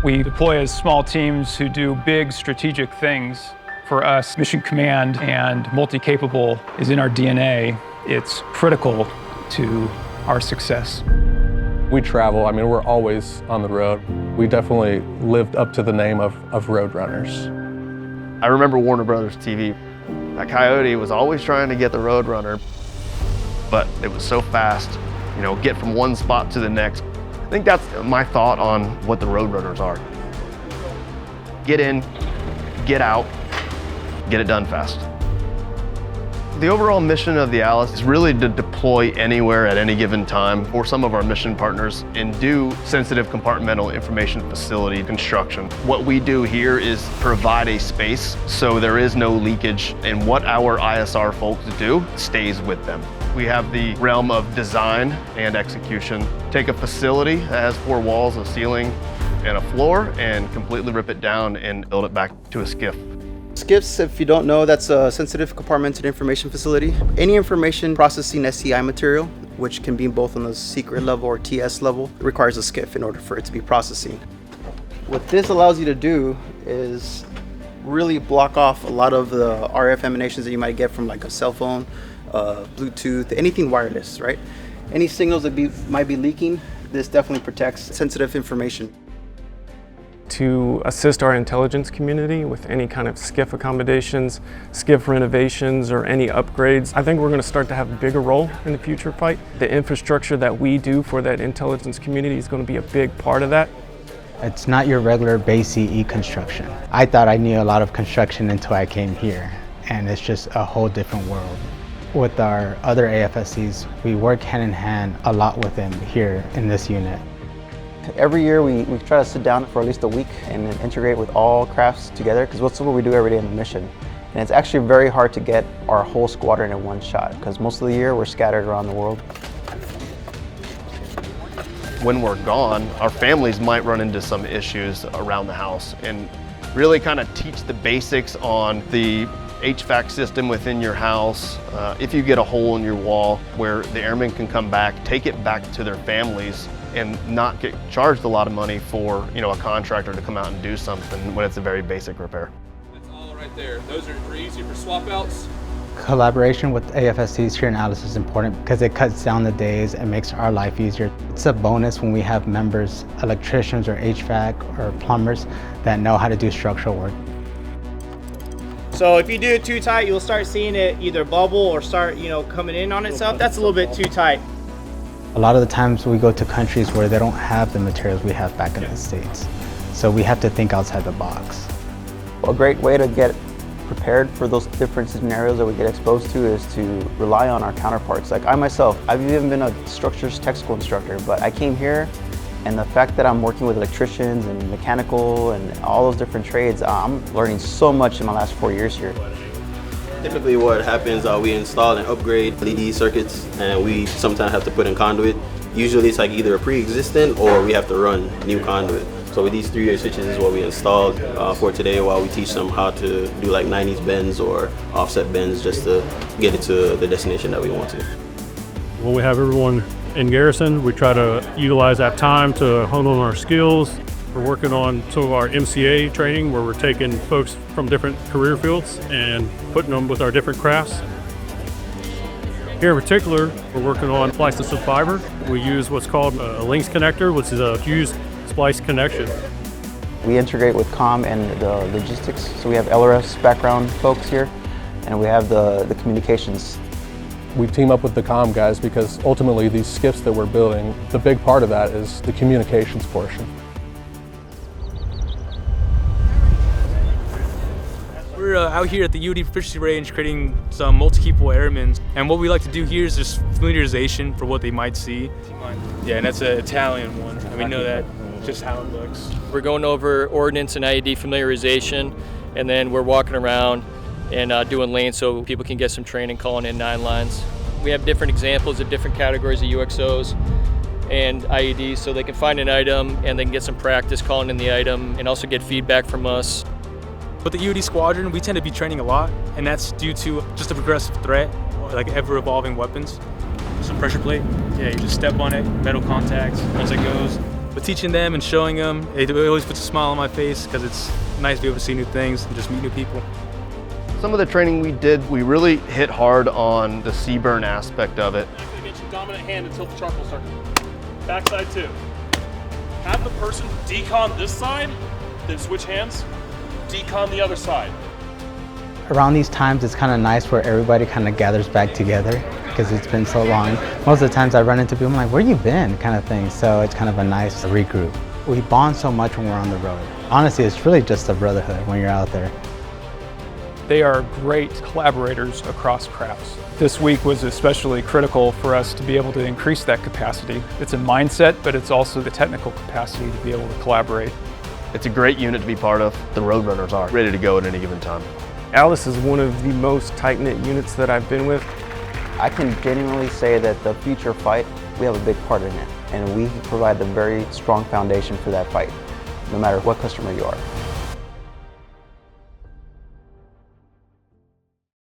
We deploy as small teams who do big strategic things. For us, mission command and multi-capable is in our DNA. It's critical to our success. We travel, we're always on the road. We definitely lived up to the name of Roadrunners. I remember Warner Brothers TV. That coyote was always trying to get the Roadrunner, but it was so fast, get from one spot to the next. I think that's my thought on what the Roadrunners are. Get in, get out, get it done fast. The overall mission of the ALIS is really to deploy anywhere at any given time for some of our mission partners and do sensitive compartmental information facility construction. What we do here is provide a space so there is no leakage, and what our ISR folks do stays with them. We have the realm of design and execution. Take a facility that has 4 walls, a ceiling, and a floor, and completely rip it down and build it back to a SCIF. SCIFs, if you don't know, that's a sensitive compartmented information facility. Any information processing SCI material, which can be both on the secret level or TS level, requires a SCIF in order for it to be processing. What this allows you to do is really block off a lot of the RF emanations that you might get from like a cell phone, Bluetooth, anything wireless, right? Any signals that might be leaking, this definitely protects sensitive information. To assist our intelligence community with any kind of SCIF accommodations, SCIF renovations, or any upgrades. I think we're going to start to have a bigger role in the future fight. The infrastructure that we do for that intelligence community is going to be a big part of that. It's not your regular base CE construction. I thought I knew a lot of construction until I came here, and it's just a whole different world. With our other AFSCs, we work hand in hand a lot with them here in this unit. Every year we try to sit down for at least a week and integrate with all crafts together, because that's what we do every day in the mission. And it's actually very hard to get our whole squadron in one shot, because most of the year we're scattered around the world. When we're gone, our families might run into some issues around the house, and really kind of teach the basics on the HVAC system within your house. If you get a hole in your wall, where the airmen can come back, take it back to their families, and not get charged a lot of money for a contractor to come out and do something when it's a very basic repair. That's all right there. Those are easy for swap outs. Collaboration with AFSCs here in ALIS is important because it cuts down the days and makes our life easier. It's a bonus when we have members, electricians or HVAC or plumbers that know how to do structural work. So if you do it too tight, you'll start seeing it either bubble or start, coming in on itself. That's a little bit too tight. A lot of the times we go to countries where they don't have the materials we have back in the States. So we have to think outside the box. A great way to get prepared for those different scenarios that we get exposed to is to rely on our counterparts. Like I myself, I've even been a structures technical instructor, but I came here and the fact that I'm working with electricians and mechanical and all those different trades, I'm learning so much in my last 4 years here. Typically what happens, we install and upgrade LED circuits, and we sometimes have to put in conduit. Usually it's like either a pre-existing or we have to run new conduit. So with these 3-way switches is what we installed for today, while we teach them how to do like 90s bends or offset bends just to get it to the destination that we want to. When we have everyone in garrison, we try to utilize that time to hone on our skills. We're working on some of our MCA training, where we're taking folks from different career fields and putting them with our different crafts. Here in particular, we're working on splice assist fiber. We use what's called a links connector, which is a fused splice connection. We integrate with comm and the logistics. So we have LRS background folks here, and we have the communications. We team up with the comm guys because ultimately these SCIFs that we're building, the big part of that is the communications portion. We're out here at the UD Proficiency Range creating some multi-capable airmen, and what we like to do here is just familiarization for what they might see. Yeah, and that's an Italian one, and we know that just how it looks. We're going over ordnance and IED familiarization, and then we're walking around and doing lanes so people can get some training calling in 9 lines. We have different examples of different categories of UXOs and IEDs, so they can find an item and they can get some practice calling in the item and also get feedback from us. With the UD squadron, we tend to be training a lot, and that's due to just a progressive threat, like ever-evolving weapons. Some pressure plate, yeah, you just step on it, metal contact. Once it goes, But teaching them and showing them, it always puts a smile on my face because it's nice to be able to see new things and just meet new people. Some of the training we did, we really hit hard on the C-burn aspect of it. Get your dominant hand and tilt the charcoal circle. Backside 2. Have the person decon this side, then switch hands, decon the other side. Around these times, it's kind of nice where everybody kind of gathers back together because it's been so long. Most of the times I run into people, I'm like, where you been, kind of thing. So it's kind of a nice regroup. We bond so much when we're on the road. Honestly, it's really just a brotherhood when you're out there. They are great collaborators across crafts. This week was especially critical for us to be able to increase that capacity. It's a mindset, but it's also the technical capacity to be able to collaborate. It's a great unit to be part of. The Roadrunners are ready to go at any given time. ALIS is one of the most tight-knit units that I've been with. I can genuinely say that the future fight, we have a big part in it, and we provide the very strong foundation for that fight, no matter what customer you are.